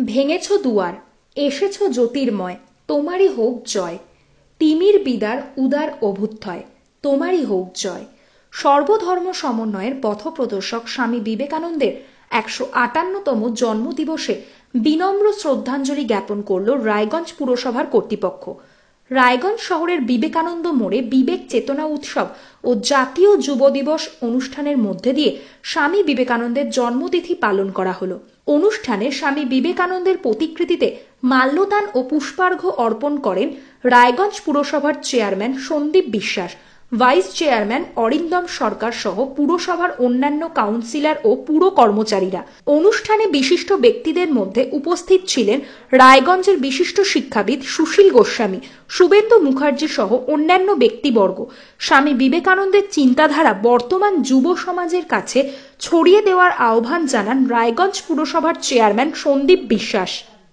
ভেঙেছ দুয়ার, এসেছ জ্যোতির্ময়, তোমারই হোক জয়। তিমির বিদার উদার অভ্যুত্থয়, তোমারই হোক জয়। সর্বধর্ম সমন্বয়ের পথপ্রদর্শক স্বামী বিবেকানন্দের ১৫৮তম জন্মদিবসে বিনম্র শ্রদ্ধাঞ্জলি জ্ঞাপন করল রায়গঞ্জ পুরসভার কর্তৃপক্ষ। রায়গঞ্জ শহরের বিবেকানন্দ মোড়ে বিবেক চেতনা উৎসব ও জাতীয় যুব দিবস অনুষ্ঠানের মধ্যে দিয়ে স্বামী বিবেকানন্দের জন্মতিথি পালন করা হলো। অনুষ্ঠানে স্বামী বিবেকানন্দের প্রতিকৃতিতে মাল্যদান ও পুষ্পার্ঘ্য অর্পণ করেন রায়গঞ্জ পুরসভার চেয়ারম্যান সন্দীপ বিশ্বাস, ভাইস চেয়ারম্যান অরিন্দম সরকার সহ পুরসভার অন্যান্য কাউন্সিলর ও পুর কর্মচারীরা। অনুষ্ঠানে বিশিষ্ট ব্যক্তিদের মধ্যে উপস্থিত ছিলেন রায়গঞ্জের বিশিষ্ট শিক্ষাবিদ সুশীল গোস্বামী, শুভেন্দু মুখার্জি সহ অন্যান্য ব্যক্তিবর্গ। স্বামী বিবেকানন্দের চিন্তাধারা বর্তমান যুব সমাজের কাছে ছড়িয়ে দেওয়ার আহ্বান জানান রায়গঞ্জ পুরসভার চেয়ারম্যান সন্দীপ বিশ্বাস।